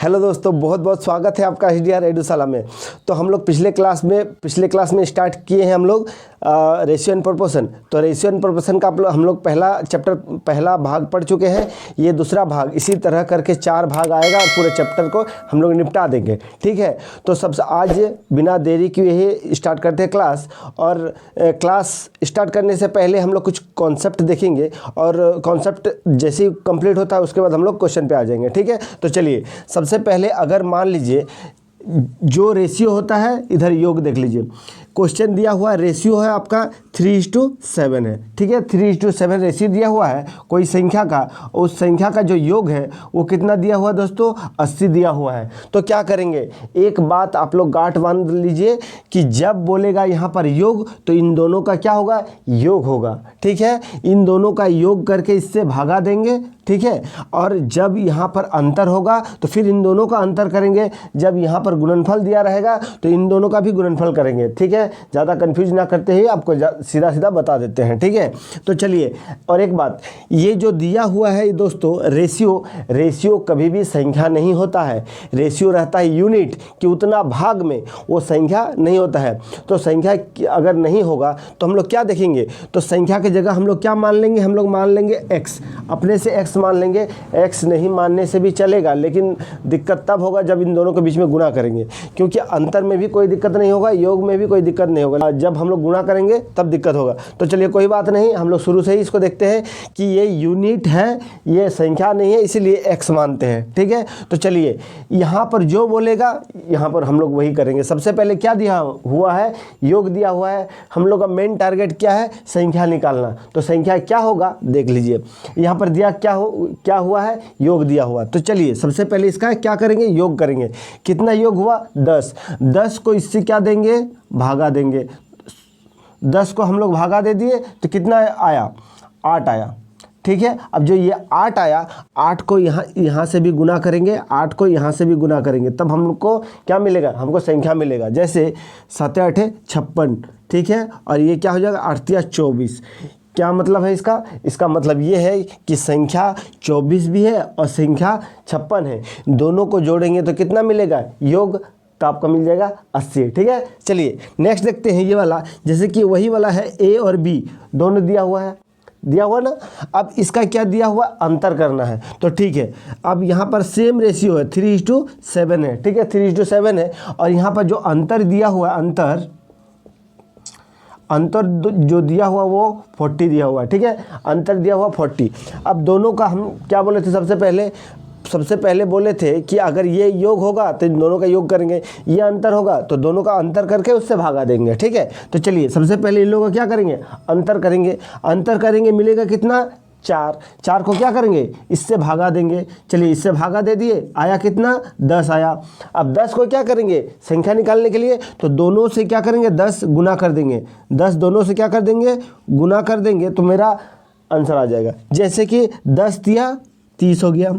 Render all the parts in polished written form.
Hello दोस्तों, बहुत बहुत स्वागत है आपका HDR एडुशाला में। तो हम लोग पिछले क्लास में स्टार्ट किए हैं हम लोग रेशियो एंड प्रोपोर्शन। तो रेशियो एंड प्रोपोर्शन का हम लोग पहला भाग पढ़ चुके हैं। ये दूसरा भाग, इसी तरह करके 4 भाग आएगा और पूरे चैप्टर को हम लोग निपटा देंगे। ठीक है, तो सबसे आज बिना देरी किए ही स्टार्ट करते हैं क्लास। और क्लास स्टार्ट करने से पहले हम लोग कुछ कॉन्सेप्ट देखेंगे और कॉन्सेप्ट जैसे ही कंप्लीट होता है उसके बाद हम लोग क्वेश्चन पे आ जाएंगे। ठीक है, तो चलिए सबसे पहले अगर मान लीजिए जो रेशियो होता है, इधर योग देख लीजिए। क्वेश्चन दिया हुआ रेशियो है आपका 3:7 है। ठीक है, 3:7 रेशियो दिया हुआ है कोई संख्या का। उस संख्या का जो योग है वो कितना दिया हुआ है दोस्तों? 80 दिया हुआ है। तो क्या करेंगे, एक बात आप लोग गांठ बांध लीजिए कि जब बोलेगा यहाँ पर योग तो इन दोनों का क्या होगा? योग होगा। ठीक है, इन दोनों का योग करके इससे भागा देंगे। ठीक है, और जब यहाँ पर अंतर होगा तो फिर इन दोनों का अंतर करेंगे। जब यहाँ पर गुणनफल दिया रहेगा तो इन दोनों का भी गुणनफल करेंगे। ठीक है, ज़्यादा कंफ्यूज ना करते ही आपको सीधा सीधा बता देते हैं। ठीक है, तो चलिए, और एक बात, ये जो दिया हुआ है दोस्तों रेशियो कभी भी संख्या नहीं होता है। रेशियो रहता है यूनिट, कि उतना भाग में वो संख्या नहीं होता है। तो संख्या अगर नहीं होगा तो हम लोग क्या देखेंगे? तो संख्या की जगह हम लोग क्या मान लेंगे? हम लोग मान लेंगे x, अपने से x मान लेंगे। x नहीं मानने से भी चलेगा, लेकिन दिक्कत तब होगा जब इन दोनों के बीच में गुणा करेंगे, क्योंकि अंतर में भी कोई दिक्कत नहीं होगा, योग में भी कोई दिक्कत नहीं होगा। जब हम लोग गुणा करेंगे तब दिक्कत होगा। तो चलिए कोई बात नहीं, हम लोग शुरू से ही इसको देखते हैं कि ये यूनिट है, ये संख्या नहीं है, इसीलिए x मानते हैं। ठीक है, तो चलिए यहाँ पर जो बोलेगा यहाँ पर हम लोग वही करेंगे। सबसे पहले क्या दिया हुआ है? योग दिया हुआ है। हम लोग का मेन टारगेट क्या है? संख्या निकालना। तो संख्या क्या होगा देख लीजिए, यहाँ पर दिया क्या हुआ है? योग दिया हुआ। तो चलिए सबसे पहले इसका क्या करेंगे? योग करेंगे। कितना योग हुआ? 10। 10 को इससे क्या देंगे? भागा देंगे। 10 को हम लोग भागा दे दिए तो कितना आया? 8 आया। ठीक है, अब जो ये 8 आया, 8 को यहाँ से भी गुना करेंगे, 8 को यहाँ से भी गुना करेंगे, तब हमको क्या मिलेगा? हमको संख्या मिलेगा। जैसे 7 8 56। ठीक है, और ये क्या हो जाएगा? 8 24। क्या मतलब है इसका? इसका मतलब ये है कि संख्या 24 भी है और संख्या 56 है। दोनों को जोड़ेंगे तो कितना मिलेगा? योग, तो आपका मिल जाएगा 80। ठीक है, चलिए नेक्स्ट देखते हैं ये वाला। जैसे कि वही वाला है a और b, दोनों दिया हुआ ना। अब इसका क्या दिया हुआ? अंतर करना है। तो ठीक है, अब यहाँ पर सेम रेशियो है, 3:7 है। ठीक है, 3:7 है, और यहाँ पर जो अंतर दिया हुआ है, अंतर जो दिया हुआ वो 40 दिया हुआ है। ठीक है, अंतर दिया हुआ 40। अब दोनों का हम क्या बोले थे? सबसे पहले बोले थे कि अगर ये योग होगा तो इन दोनों का योग करेंगे, ये अंतर होगा तो दोनों का अंतर करके उससे भागा देंगे। ठीक है, तो चलिए सबसे पहले इन लोगों का क्या करेंगे? अंतर करेंगे। मिलेगा कितना? 4। 4 को क्या करेंगे? इससे भागा देंगे। चलिए इससे भागा दे दिए, आया कितना? 10 आया। अब 10 को क्या करेंगे? संख्या निकालने के लिए तो दोनों से क्या करेंगे? 10 गुना कर देंगे। 10 दोनों से क्या कर देंगे? गुना कर देंगे, तो मेरा आंसर आ जाएगा। जैसे कि 10 दिया 30 हो गया,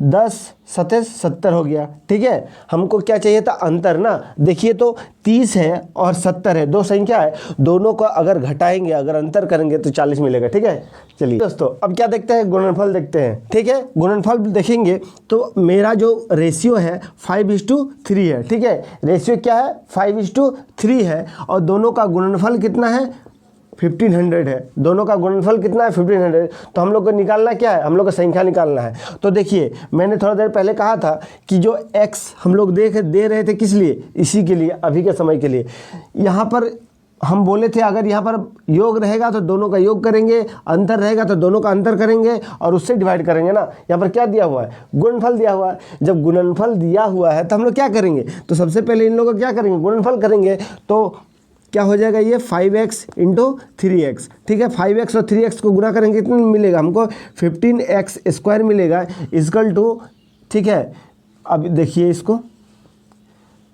10 7 70 हो गया। ठीक है, हमको क्या चाहिए था? अंतर ना। देखिए तो 30 है और 70 है, दो संख्या है, दोनों को अगर घटाएंगे, अगर अंतर करेंगे तो 40 मिलेगा। ठीक है, चलिए दोस्तों अब क्या देखते हैं? गुणनफल देखते हैं। ठीक है, गुणनफल देखेंगे तो मेरा जो रेशियो है 5:3 है। ठीक है, रेशियो क्या है? 5:3 है, और दोनों का गुणनफल कितना है? 1500 है। दोनों का गुणनफल कितना है? 1500। तो हम लोग को निकालना क्या है? हम लोग को संख्या निकालना है। तो देखिए मैंने थोड़ा देर पहले कहा था कि जो x हम लोग दे रहे थे, किस लिए? इसी के लिए, अभी के समय के लिए। यहाँ पर हम बोले थे अगर यहाँ पर योग रहेगा तो दोनों का योग करेंगे, अंतर रहेगा तो दोनों का अंतर करेंगे और उससे डिवाइड करेंगे ना। यहाँ पर क्या दिया हुआ है? गुणनफल दिया हुआ है। जब गुणनफल दिया हुआ है तो हम लोग क्या करेंगे? तो सबसे पहले इन लोगों का क्या करेंगे? गुणनफल करेंगे। तो क्या हो जाएगा? ये 5x × 3x। ठीक है, 5x और 3x को गुना करेंगे, कितना मिलेगा हमको? 15x² मिलेगा, इक्वल टू। ठीक है, अब देखिए इसको।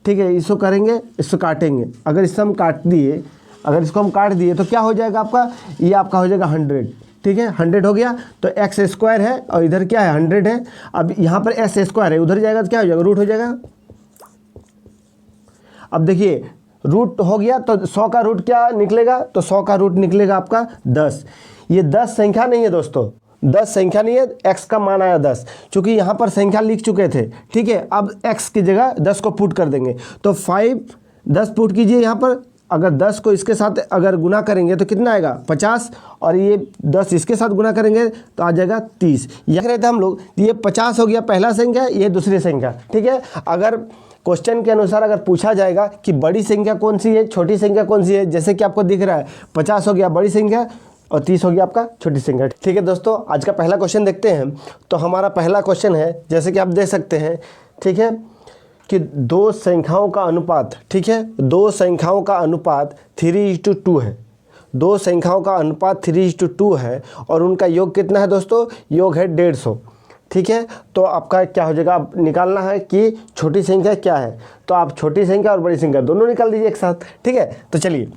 ठीक है, इसको करेंगे, इसको काटेंगे। अगर इसको हम काट दिए तो क्या हो जाएगा आपका? ये आपका हो जाएगा 100। ठीक है, 100 हो गया। तो x² है और इधर क्या है? 100 है। अब यहाँ पर s² है, उधर जाएगा तो क्या हो जाएगा? रूट हो जाएगा। अब देखिए रूट हो गया तो 100 का रूट क्या निकलेगा? तो 100 का रूट निकलेगा आपका 10। ये 10 संख्या नहीं है दोस्तों, 10 संख्या नहीं है, x का मान आया 10, चूँकि यहाँ पर संख्या लिख चुके थे, ठीक है। अब x की जगह 10 को पुट कर देंगे, तो 10 पुट कीजिए यहाँ पर। अगर 10 को इसके साथ अगर गुना करेंगे तो कितना आएगा 50, और ये 10 इसके साथ गुना करेंगे तो आ जाएगा 30। यह रहे थे हम लोग, ये 50 हो गया पहला संख्या, ये दूसरी संख्या, ठीक है। अगर क्वेश्चन के अनुसार अगर पूछा जाएगा कि बड़ी संख्या कौन सी है, छोटी संख्या कौन सी है, जैसे कि आपको दिख रहा है 50 हो गया बड़ी संख्या और 30 हो गया आपका छोटी संख्या, ठीक है। दोस्तों आज का पहला क्वेश्चन देखते हैं। तो हमारा पहला क्वेश्चन है, जैसे कि आप देख सकते हैं, ठीक है, कि दो संख्याओं का अनुपात, ठीक है, दो संख्याओं का अनुपात 3:2 है। दो संख्याओं का अनुपात 3:2 है और उनका योग कितना है दोस्तों, योग है 150, ठीक है। तो आपका क्या हो जाएगा, आप निकालना है कि छोटी संख्या क्या है, तो आप छोटी संख्या और बड़ी संख्या दोनों निकाल दीजिए एक साथ, ठीक है। तो चलिए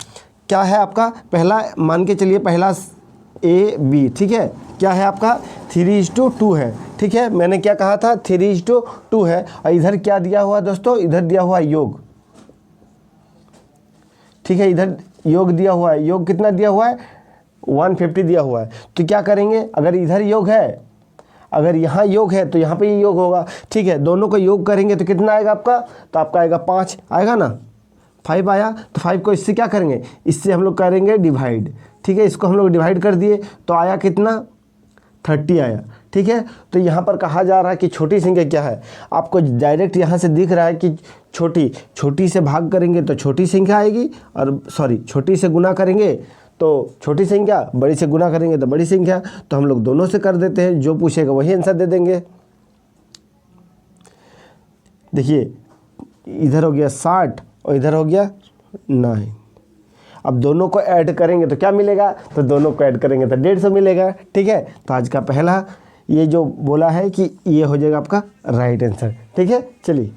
क्या है आपका पहला, मान के चलिए पहला AB, ठीक है, क्या है आपका 3:2 है, ठीक है। मैंने क्या कहा था 3:2 है, और इधर क्या दिया हुआ है दोस्तों, इधर दिया हुआ है योग, ठीक है, इधर योग दिया हुआ है। योग कितना दिया हुआ है 150 दिया हुआ है। तो क्या करेंगे, अगर इधर योग है, अगर यहाँ योग है तो यहाँ पे ये योग होगा, ठीक है। दोनों को योग करेंगे तो कितना आएगा आपका, तो आपका आएगा 5 आएगा ना, 5 आया। तो 5 को इससे क्या करेंगे, इससे हम लोग करेंगे डिवाइड, ठीक है। इसको हम लोग डिवाइड कर दिए तो आया कितना 30 आया, ठीक है। तो यहाँ पर कहा जा रहा है कि छोटी संख्या क्या है, आपको डायरेक्ट यहाँ से दिख रहा है कि छोटी से भाग करेंगे तो छोटी संख्या आएगी, और छोटी से गुना करेंगे तो छोटी संख्या, बड़ी से गुना करेंगे तो बड़ी संख्या। तो हम लोग दोनों से कर देते हैं, जो पूछेगा वही आंसर दे देंगे। देखिए इधर हो गया 60 और इधर हो गया 9। अब दोनों को ऐड करेंगे तो क्या मिलेगा, तो दोनों को ऐड करेंगे तो 150 मिलेगा, ठीक है। तो आज का पहला ये जो बोला है कि ये हो जाएगा आपका राइट आंसर, ठीक है। चलिए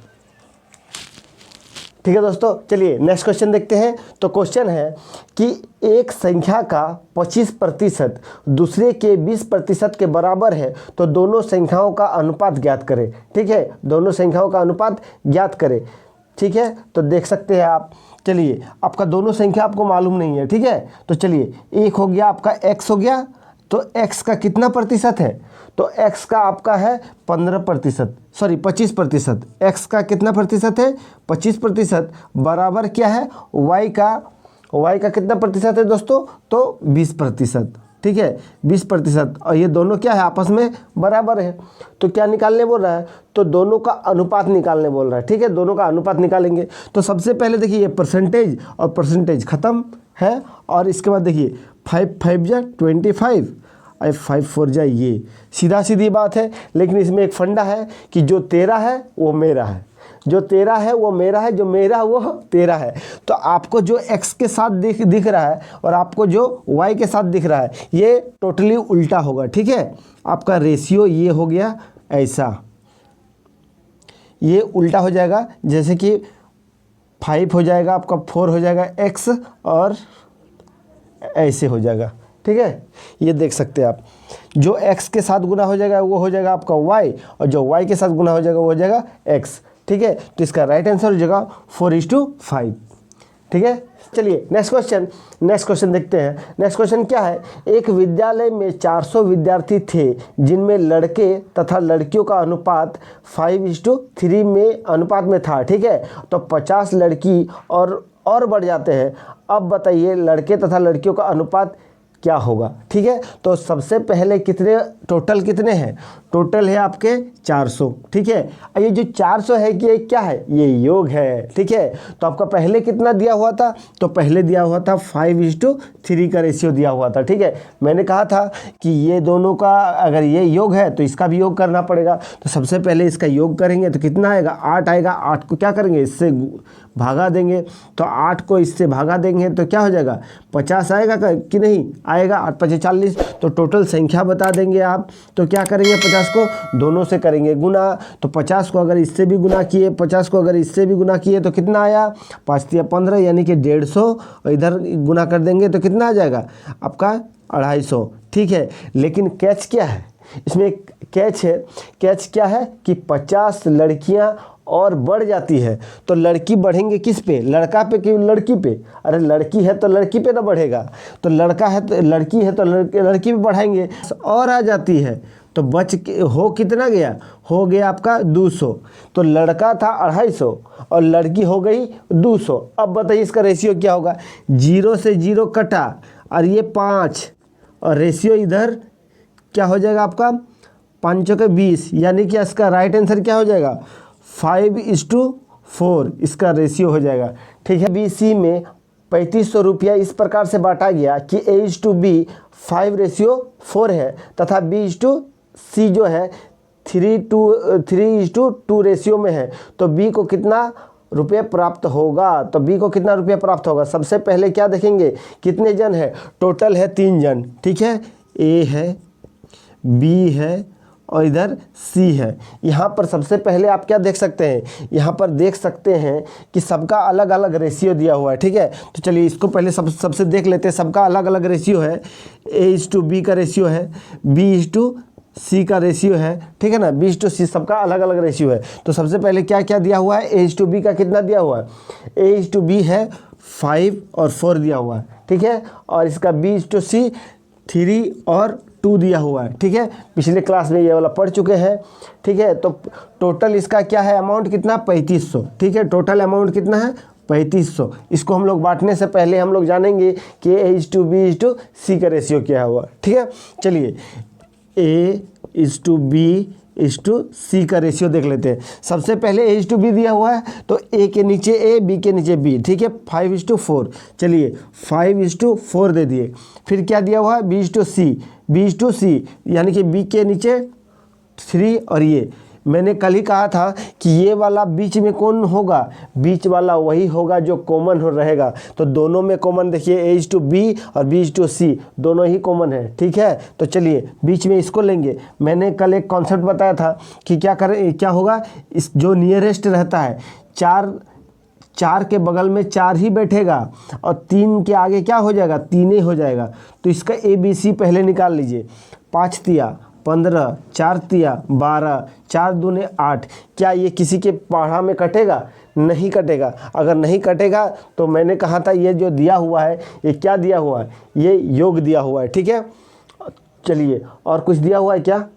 ठीक है दोस्तों, चलिए नेक्स्ट क्वेश्चन देखते हैं। तो क्वेश्चन है कि एक संख्या का 25% दूसरे के 20% के बराबर है, तो दोनों संख्याओं का अनुपात ज्ञात करें, ठीक है। दोनों संख्याओं का अनुपात ज्ञात करें, ठीक है। तो देख सकते हैं आप, चलिए आपका दोनों संख्या आपको मालूम नहीं है, ठीक है। तो चलिए एक हो गया आपका x हो गया, तो x का कितना प्रतिशत है, तो x का आपका है 25%, x का कितना प्रतिशत है 25%, बराबर क्या है y का कितना प्रतिशत है दोस्तों, तो 20%, ठीक है 20%। और ये दोनों क्या है आपस में बराबर है। तो क्या निकालने बोल रहा है, तो दोनों का अनुपात निकालने बोल रहा है, ठीक है। दोनों का अनुपात निकालेंगे तो सबसे पहले देखिए ये परसेंटेज और परसेंटेज ख़त्म है, और इसके बाद देखिए 5 5 जा 25 और 5 4 जा, ये सीधा सीधी बात है। लेकिन इसमें एक फंडा है कि जो तेरा है वो मेरा है, जो तेरा है वो मेरा है, जो मेरा वो तेरा है। तो आपको जो x के साथ दिख रहा है और आपको जो y के साथ दिख रहा है, ये टोटली उल्टा होगा, ठीक है। आपका रेशियो ये हो गया ऐसा, ये उल्टा हो जाएगा, जैसे कि 5 हो जाएगा आपका 4 हो जाएगा x, और ऐसे हो जाएगा, ठीक है। ये देख सकते हैं आप, जो x के साथ गुना हो जाएगा वो हो जाएगा आपका y, और जो y के साथ गुना हो जाएगा वो हो जाएगा x, ठीक है। तो इसका राइट आंसर हो जाएगा 4:5, ठीक है। चलिए नेक्स्ट क्वेश्चन देखते हैं। नेक्स्ट क्वेश्चन क्या है, एक विद्यालय में 400 विद्यार्थी थे जिनमें लड़के तथा लड़कियों का अनुपात 5:3 में अनुपात में था, ठीक है। तो 50 लड़की और बढ़ जाते हैं। अब बताइए लड़के तथा लड़कियों का अनुपात क्या होगा, ठीक है। तो सबसे पहले टोटल कितने हैं, टोटल है आपके 400, ठीक है। ये जो 400 है कि ये क्या है, ये योग है, ठीक है। तो आपका पहले कितना दिया हुआ था, तो पहले दिया हुआ था 5:3 का रेशियो दिया हुआ था, ठीक है। मैंने कहा था कि ये दोनों का अगर ये योग है तो इसका भी योग करना पड़ेगा। तो सबसे पहले इसका योग करेंगे तो कितना आएगा 8 आएगा। 8 को क्या करेंगे, इससे भागा देंगे, तो 8 को इससे भागा देंगे तो क्या हो जाएगा 50 आएगा कि नहीं आएगा, 8 5 40। तो टोटल संख्या बता देंगे आप। तो क्या करेंगे 50 को दोनों से करेंगे गुना, तो 50 को अगर इससे भी गुना किए, 50 को अगर इससे भी गुना किए तो कितना आया 5 या 15 यानी कि 150, और इधर गुना कर देंगे तो कितना आ जाएगा आपका 250, ठीक है। लेकिन कैच क्या है, इसमें एक कैच है। कैच क्या है कि 50 लड़कियां और बढ़ जाती है। तो लड़की बढ़ेंगे किस पे, लड़का पे कि लड़की पे? अरे लड़की है तो लड़की पे ना बढ़ेगा, तो लड़का है तो लड़की है तो लड़की पे बढ़ाएंगे। और आ जाती है तो बच के हो कितना गया, हो गया आपका 200। तो लड़का था 250 और लड़की हो गई 200। अब बताइए इसका रेशियो क्या होगा? 0 से 0 कटा और ये 5 और रेशियो इधर क्या हो जाएगा आपका 5 के 20, यानी कि इसका राइट आंसर क्या हो जाएगा 5:4 इसका रेशियो हो जाएगा। ठीक है, BC में 3500 रुपया इस प्रकार से बांटा गया कि A/B 5:4 है तथा B/C जो है 3:2 रेशियो में है। तो B को कितना रुपये प्राप्त होगा? तो B को कितना रुपया प्राप्त होगा? सबसे पहले क्या देखेंगे, कितने जन है? टोटल है 3 जन। ठीक है, A है, B है और इधर C है। यहाँ पर सबसे पहले आप क्या देख सकते हैं, यहाँ पर देख सकते हैं कि सबका अलग अलग रेशियो दिया हुआ है। ठीक है, तो चलिए इसको पहले सबसे देख लेते हैं। सबका अलग अलग रेशियो है। A/B का रेशियो है, B/C का रेशियो है। ठीक है ना, B/C सबका अलग अलग रेशियो है। तो सबसे पहले क्या क्या दिया हुआ है, A/B का कितना दिया हुआ है? A/B है 5 और 4 दिया हुआ है। ठीक है, और इसका B/C 3 और 2 दिया हुआ है। ठीक है, पिछले क्लास में ये वाला पढ़ चुके हैं। ठीक है, तो टोटल इसका क्या है, अमाउंट कितना 3500। ठीक है, टोटल अमाउंट कितना है 3500। इसको हम लोग बांटने से पहले हम लोग जानेंगे कि A/B/C का रेशियो क्या हुआ। ठीक है, चलिए A/B/C का रेशियो देख लेते हैं। सबसे पहले A/B दिया हुआ है तो A के नीचे A, B के नीचे B। ठीक है, 5:4। चलिए 5:4 दे दिए। फिर क्या दिया हुआ है B/C यानी कि B के नीचे 3 और ये मैंने कल ही कहा था कि ये वाला बीच में कौन होगा, बीच वाला वही होगा जो कॉमन हो रहेगा। तो दोनों में कॉमन देखिए A/B और B/C दोनों ही कॉमन है। ठीक है, तो चलिए बीच में इसको लेंगे। मैंने कल एक कॉन्सेप्ट बताया था कि क्या होगा, इस जो नियरेस्ट रहता है 4 के बगल में 4 ही बैठेगा और 3 के आगे क्या हो जाएगा, 3 ही हो जाएगा। तो इसका ABC पहले निकाल लीजिए। 5 तिया 15, 4 तिया 12, 4 दूने 8। क्या ये किसी के पढ़ा में कटेगा? नहीं कटेगा। अगर नहीं कटेगा तो मैंने कहा था ये जो दिया हुआ है ये क्या दिया हुआ है, ये योग दिया हुआ है। ठीक है, चलिए और कुछ दिया हुआ है क्या?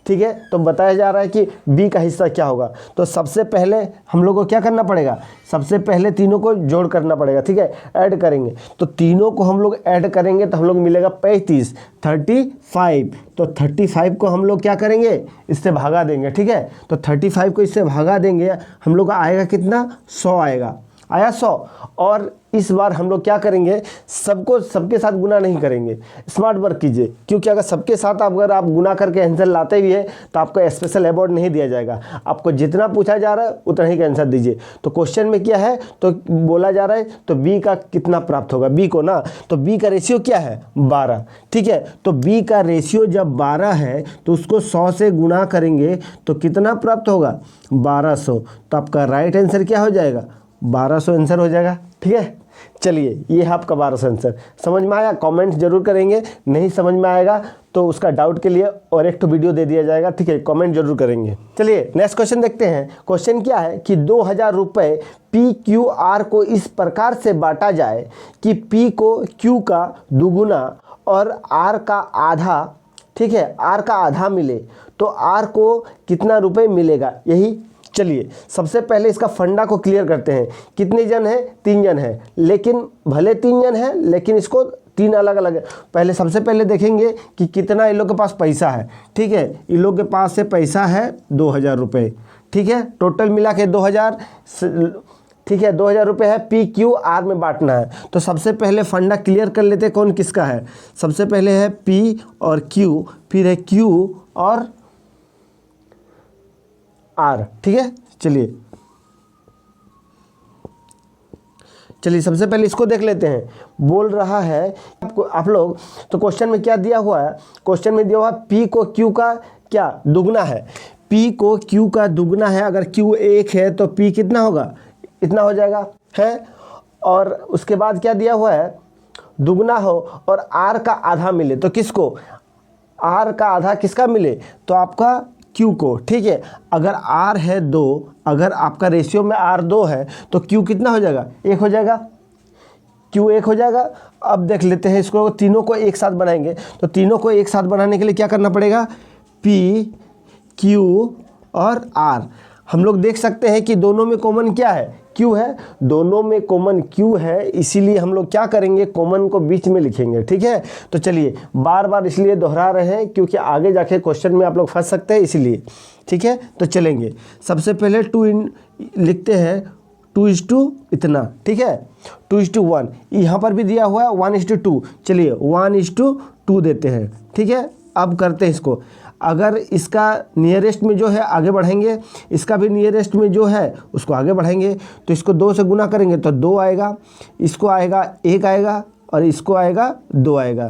ठीक है, तो बताया जा रहा है कि B का हिस्सा क्या होगा। तो सबसे पहले हम लोग को क्या करना पड़ेगा, सबसे पहले तीनों को जोड़ करना पड़ेगा। ठीक है, ऐड करेंगे तो तीनों को हम लोग ऐड करेंगे तो हम लोग मिलेगा 35, 35। तो 35 को हम लोग क्या करेंगे, इससे भागा देंगे। ठीक है, तो 35 को इससे भागा देंगे, हम लोग का आएगा कितना 100 आएगा, आया 100। और इस बार हम लोग क्या करेंगे, सबके साथ गुना नहीं करेंगे, स्मार्ट वर्क कीजिए। क्योंकि अगर सबके साथ अगर आप गुना करके आंसर लाते भी है तो आपको स्पेशल अवार्ड नहीं दिया जाएगा। आपको जितना पूछा जा रहा है उतना ही का आंसर दीजिए। तो क्वेश्चन में क्या है, तो बोला जा रहा है तो B का कितना प्राप्त होगा, B को ना, तो B का रेशियो क्या है 12। ठीक है, तो B का रेशियो जब 12 है तो उसको 100 से गुना करेंगे तो कितना प्राप्त होगा 1200। तो आपका राइट आंसर क्या हो जाएगा 1200 आंसर हो जाएगा। ठीक है, चलिए ये है आपका 1200 आंसर। समझ में आया? कमेंट जरूर करेंगे। नहीं समझ में आएगा तो उसका डाउट के लिए और एक वीडियो दे दिया जाएगा। ठीक है, कमेंट जरूर करेंगे। चलिए नेक्स्ट क्वेश्चन देखते हैं। क्वेश्चन क्या है कि 2000 रुपये PQR को इस प्रकार से बांटा जाए कि P को Q का दुगुना और R का आधा, ठीक है, R का आधा मिले तो R को कितना रुपये मिलेगा, यही। चलिए सबसे पहले इसका फंडा को क्लियर करते हैं। कितने जन हैं, 3 जन हैं, लेकिन भले 3 जन हैं लेकिन इसको 3 अलग अलग है। पहले सबसे पहले देखेंगे कि कितना इन लोग के पास पैसा है। ठीक है, इन लोग के पास से पैसा है 2000 रुपये। ठीक है, टोटल मिला के 2000। ठीक है, 2000 रुपये है, PQR में बांटना है। तो सबसे पहले फंडा क्लियर कर लेते हैं कौन किसका है। सबसे पहले है P और Q, फिर है Q और R। ठीक है, चलिए सबसे पहले इसको देख लेते हैं। बोल रहा है आपको आप लोग, तो क्वेश्चन में क्या दिया हुआ है, क्वेश्चन में दिया हुआ है P को Q का क्या दुगना है, P को Q का दुगना है। अगर Q 1 है तो P कितना होगा, इतना हो जाएगा है। और उसके बाद क्या दिया हुआ है, दुगना हो और आर का आधा मिले, तो किसको, आर का आधा किसका मिले, तो आपका क्यू को। ठीक है, अगर आर है 2, अगर आपका रेशियो में आर 2 है तो क्यू कितना हो जाएगा, 1 हो जाएगा, क्यू 1 हो जाएगा। अब देख लेते हैं इसको, तीनों को एक साथ बनाएंगे, तो तीनों को एक साथ बनाने के लिए क्या करना पड़ेगा, पी क्यू और आर। हम लोग देख सकते हैं कि दोनों में कॉमन क्या है, क्यू है, दोनों में कॉमन क्यू है, इसीलिए हम लोग क्या करेंगे, कॉमन को बीच में लिखेंगे। ठीक है, तो चलिए बार बार इसलिए दोहरा रहे हैं क्योंकि आगे जाके क्वेश्चन में आप लोग फंस सकते हैं, इसीलिए। ठीक है, तो चलेंगे, सबसे पहले लिखते हैं 2:2 इतना। ठीक है, 2:1, यहाँ पर भी दिया हुआ है 1:2, चलिए 1:2 देते हैं। ठीक है, अब करते हैं इसको, अगर इसका नियरेस्ट में जो है आगे बढ़ेंगे, इसका भी नियरेस्ट में जो है उसको आगे बढ़ेंगे, तो इसको 2 से गुना करेंगे तो 2 आएगा, इसको आएगा 1 आएगा और इसको आएगा 2 आएगा,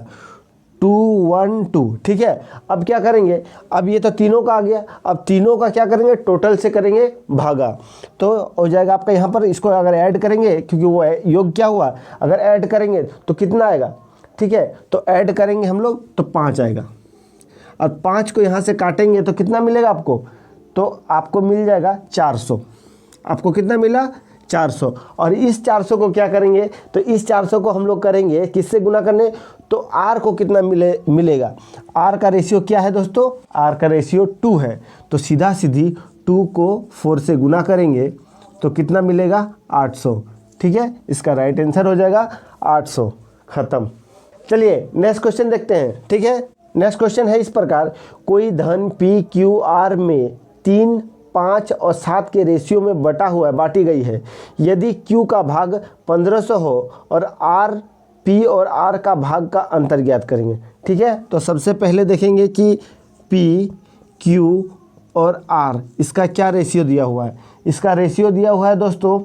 2 1 2। ठीक है, अब क्या करेंगे, अब ये तो तीनों का आ गया, अब तीनों का क्या करेंगे, टोटल से करेंगे भागा, तो हो जाएगा आपका यहाँ पर, इसको अगर ऐड करेंगे क्योंकि वो योग क्या हुआ, अगर ऐड करेंगे तो कितना आएगा। ठीक है, तो ऐड करेंगे हम लोग तो 5 आएगा, अब 5 को यहाँ से काटेंगे तो कितना मिलेगा आपको, तो आपको मिल जाएगा 400। आपको कितना मिला, 400। और इस 400 को क्या करेंगे, तो इस 400 को हम लोग करेंगे किससे गुना करने, तो आर को कितना मिलेगा, आर का रेशियो क्या है दोस्तों, आर का रेशियो 2 है, तो सीधा सीधी 2 को 4 से गुना करेंगे तो कितना मिलेगा, 800। ठीक है, इसका राइट आंसर हो जाएगा 800, ख़त्म। चलिए नेक्स्ट क्वेश्चन देखते हैं। ठीक है, नेक्स्ट क्वेश्चन है इस प्रकार, कोई धन पी क्यू आर में 3, 5 और 7 के रेशियो में बांटी गई है। यदि क्यू का भाग 1500 हो और आर पी और आर का भाग का अंतर ज्ञात करेंगे। ठीक है, तो सबसे पहले देखेंगे कि पी क्यू और आर इसका क्या रेशियो दिया हुआ है। इसका रेशियो दिया हुआ है दोस्तों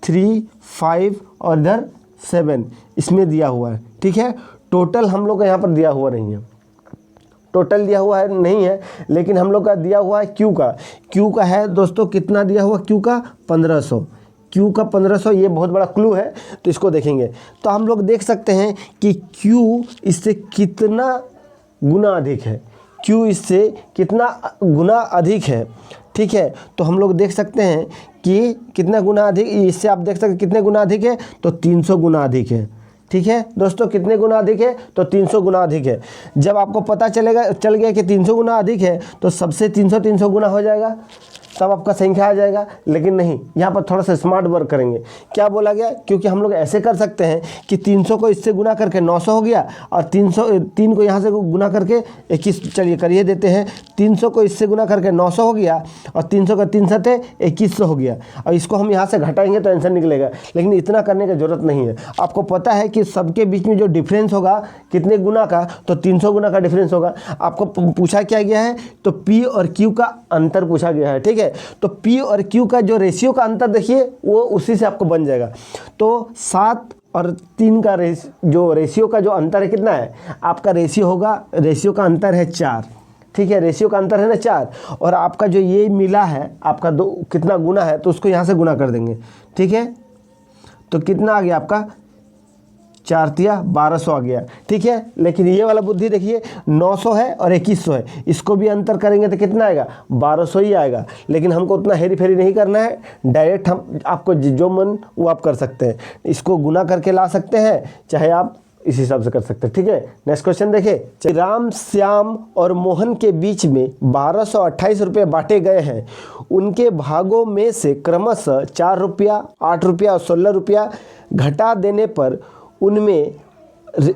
3, 5 और इधर 7, इसमें दिया हुआ है। ठीक है, टोटल हम लोग का यहाँ पर दिया हुआ नहीं है, टोटल दिया हुआ है नहीं है, लेकिन हम लोग का दिया हुआ है क्यू का है दोस्तों, कितना दिया हुआ क्यू का 1500, क्यू का 1500, ये बहुत बड़ा क्लू है, तो इसको देखेंगे तो हम लोग देख सकते हैं कि क्यू इससे कितना गुना अधिक है, क्यू इससे कितना गुना अधिक है। ठीक है, तो हम लोग देख सकते हैं कि कितना गुना अधिक, इससे आप देख सकते हैं कितने गुना अधिक है, तो 300 गुना अधिक है। ठीक है दोस्तों, कितने गुना अधिक है, तो 300 गुना अधिक है। जब आपको पता चल गया कि 300 गुना अधिक है तो सबसे 300 गुना हो जाएगा, तब आपका संख्या आ जाएगा। लेकिन नहीं, यहाँ पर थोड़ा सा स्मार्ट वर्क करेंगे। क्या बोला गया, क्योंकि हम लोग ऐसे कर सकते हैं कि 300 को इससे गुना करके 900 हो गया, और 3 को यहाँ से गुना करके 21, चलिए करिए देते हैं, 300 को इससे गुना करके 900 हो गया, और 300 का 3 सते 2100 हो गया, और इसको हम यहाँ से घटाएंगे तो आंसर निकलेगा। लेकिन इतना करने की ज़रूरत नहीं है, आपको पता है कि सबके बीच में जो डिफरेंस होगा कितने गुना का, तो 300 गुना का डिफरेंस होगा। आपको पूछा क्या गया है, तो पी और क्यू का अंतर पूछा गया है। ठीक है, तो P और Q का जो रेशियो का अंतर देखिए वो उसी से आपको बन जाएगा। तो 7 और 3 का जो रेशियो का जो अंतर है कितना है, आपका रेशियो होगा, रेशियो का अंतर है 4। ठीक है, रेशियो का अंतर है ना 4, और आपका जो ये मिला है आपका 2 कितना गुना है, तो उसको यहाँ से गुना कर देंगे। ठीक है, तो कितना आ गया आपका 4 तिया 1200 आ गया। ठीक है, लेकिन ये वाला बुद्धि देखिए 900 है और 2100 है, इसको भी अंतर करेंगे तो कितना आएगा, 1200 ही आएगा। लेकिन हमको उतना हेरी फेरी नहीं करना है, डायरेक्ट हम आपको जो मन वो आप कर सकते हैं, इसको गुना करके ला सकते हैं, चाहे आप इस हिसाब से कर सकते हैं। ठीक है, नेक्स्ट क्वेश्चन देखिए, राम, श्याम और मोहन के बीच में 1228 रुपये बांटे गए हैं। उनके भागों में से क्रमशः 4 रुपया, 8 रुपया और 16 रुपया घटा देने पर उनमें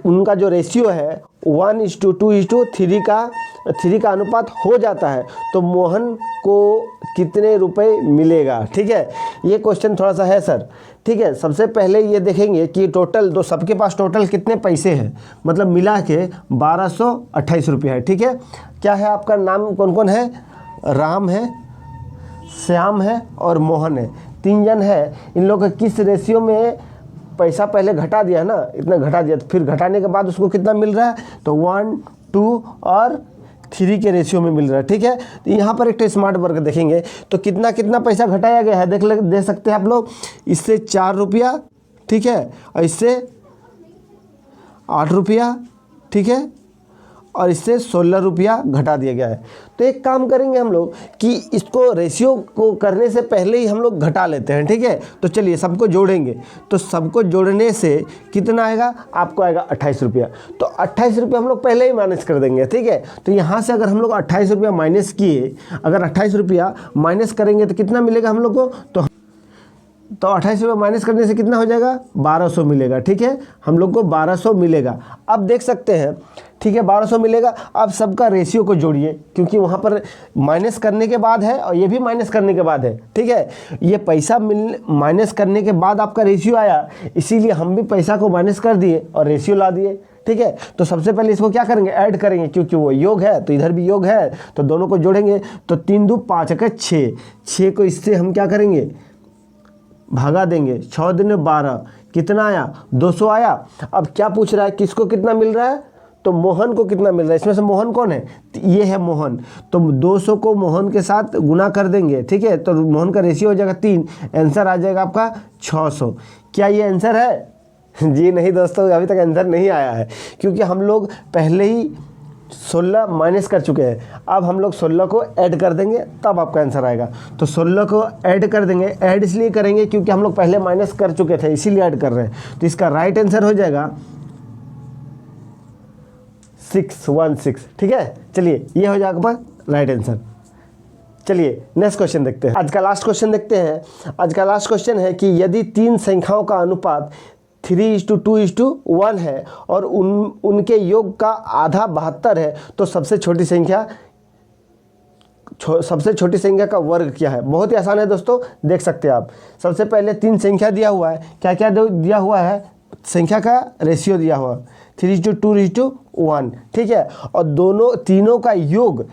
उनका जो रेशियो है 1:2:3 का अनुपात हो जाता है, तो मोहन को कितने रुपए मिलेगा। ठीक है, ये क्वेश्चन थोड़ा सा है सर। ठीक है, सबसे पहले ये देखेंगे कि टोटल दो सबके पास टोटल कितने पैसे हैं, मतलब मिला के 1228 रुपये है। ठीक है, क्या है आपका नाम, कौन कौन है, राम है, श्याम है और मोहन है, 3 जन है। इन लोग का किस रेशियो में पैसा पहले घटा दिया ना, इतना घटा दिया, तो फिर घटाने के बाद उसको कितना मिल रहा है, तो 1, 2 और 3 के रेशियो में मिल रहा है। ठीक है, तो यहाँ पर एक स्मार्ट वर्क देखेंगे तो कितना कितना पैसा घटाया गया है देख सकते हैं आप लोग। इससे 4 रुपया, ठीक है, और इससे 8 रुपया, ठीक है, और इससे 16 रुपया घटा दिया गया है। तो एक काम करेंगे हम लोग कि इसको रेशियो को करने से पहले ही हम लोग घटा लेते हैं, ठीक है। तो चलिए सबको जोड़ेंगे, तो सबको जोड़ने से कितना आएगा, आपको आएगा 28 रुपया। तो 28 रुपया हम लोग पहले ही माइनस कर देंगे, ठीक है। तो यहाँ से अगर हम लोग 28 रुपया माइनस किए, अगर 28 रुपया माइनस करेंगे तो कितना मिलेगा हम लोग को, तो 28 रुपये माइनस करने से कितना हो जाएगा, 1200 मिलेगा, ठीक है। हम लोग को 1200 मिलेगा। अब देख सकते हैं, ठीक है, 1200 मिलेगा। अब सबका रेशियो को जोड़िए, क्योंकि वहाँ पर माइनस करने के बाद है और ये भी माइनस करने के बाद है, ठीक है। ये पैसा माइनस करने के बाद आपका रेशियो आया, इसीलिए हम भी पैसा को माइनस कर दिए और रेशियो ला दिए, ठीक है। तो सबसे पहले इसको क्या करेंगे, ऐड करेंगे, क्योंकि वो योग है तो इधर भी योग है, तो दोनों को जोड़ेंगे। तो 3 दूनी 5 6 को इससे हम क्या करेंगे, भागा देंगे। 6 दूनी 12, कितना आया, 200 आया। अब क्या पूछ रहा है, किसको कितना मिल रहा है, तो मोहन को कितना मिल रहा है। इसमें से मोहन कौन है, ये है मोहन। तो 200 को मोहन के साथ गुना कर देंगे, ठीक है। तो मोहन का रेशियो हो जाएगा 3, आंसर आ जाएगा आपका 600। क्या ये आंसर है जी नहीं दोस्तों, अभी तक आंसर नहीं आया है, क्योंकि हम लोग पहले ही 16 माइनस कर चुके हैं। अब हम लोग 16 को ऐड कर देंगे, तब आपका आंसर आएगा। तो 16 को ऐड कर देंगे, ऐड इसलिए करेंगे क्योंकि हम लोग पहले माइनस कर चुके थे, इसीलिए ऐड कर रहे हैं। तो इसका राइट आंसर हो जाएगा 616, ठीक है। चलिए ये हो जाएगा राइट आंसर। चलिए नेक्स्ट क्वेश्चन देखते हैं। आज का लास्ट क्वेश्चन देखते हैं। आज का लास्ट क्वेश्चन है कि यदि 3 संख्याओं का अनुपात 3:2:1 है और उनके योग का आधा 72 है, तो सबसे छोटी संख्या का वर्ग क्या है। बहुत ही आसान है दोस्तों, देख सकते हैं आप। सबसे पहले 3 संख्या दिया हुआ है, क्या क्या दिया हुआ है, संख्या का रेशियो दिया हुआ 3:2:1, ठीक है। और तीनों का योग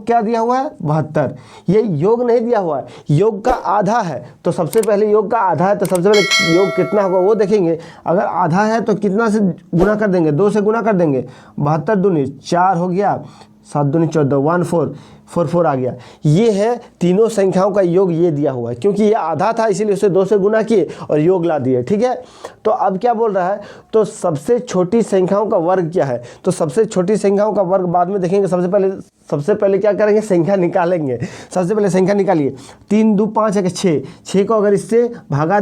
क्या दिया हुआ है, 72। ये योग नहीं दिया हुआ है, योग का आधा है। तो सबसे पहले योग का आधा है, तो सबसे पहले योग कितना होगा वो देखेंगे। अगर आधा है तो कितना से गुना कर देंगे, 2 से गुना कर देंगे। 72 दूनी 4 हो गया, 7 दूनी 14, 14 आ गया। ये है तीनों संख्याओं का योग, ये दिया हुआ है। क्योंकि ये आधा था इसीलिए उसे 2 से गुना किए और योग ला दिए, ठीक है। तो अब क्या बोल रहा है, तो सबसे छोटी संख्याओं का वर्ग क्या है। तो सबसे छोटी संख्याओं का वर्ग बाद में देखेंगे। सबसे पहले क्या करेंगे, संख्या निकालेंगे। सबसे पहले संख्या निकालिए। 3 दूनी 5 6 को अगर इससे भागा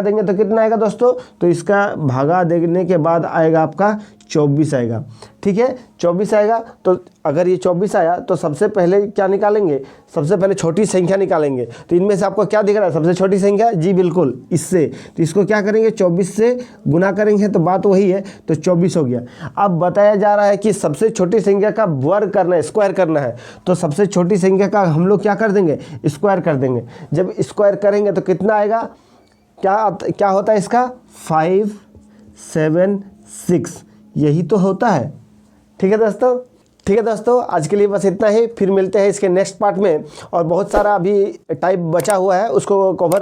देंगे, तो कितना आएगा दोस्तों, तो इसका भागा देने के बाद आएगा आपका 24 आएगा, ठीक है। 24 आएगा। तो अगर ये 24 आया तो सबसे पहले क्या निकालेंगे, सबसे पहले छोटी संख्या निकालेंगे। तो इनमें से आपको क्या दिख रहा है, सबसे छोटी संख्या, जी बिल्कुल इससे। तो इसको क्या करेंगे, 24 से गुना करेंगे, तो बात वही है, तो 24 हो गया। अब बताया जा रहा है कि सबसे छोटी संख्या का वर्ग करना है, स्क्वायर करना है। तो सबसे छोटी संख्या का हम लोग क्या कर देंगे, स्क्वायर कर देंगे। जब स्क्वायर करेंगे तो कितना आएगा, क्या होता है इसका, 5 7 6, यही तो होता है, ठीक है दोस्तों। ठीक है दोस्तों, आज के लिए बस इतना ही। फिर मिलते हैं इसके नेक्स्ट पार्ट में, और बहुत सारा अभी टाइप बचा हुआ है, उसको कवर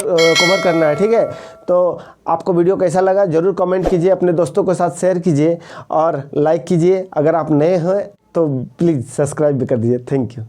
करना है, ठीक है। तो आपको वीडियो कैसा लगा ज़रूर कमेंट कीजिए, अपने दोस्तों के साथ शेयर कीजिए और लाइक कीजिए। अगर आप नए हैं तो प्लीज़ सब्सक्राइब भी कर दीजिए। Thank you.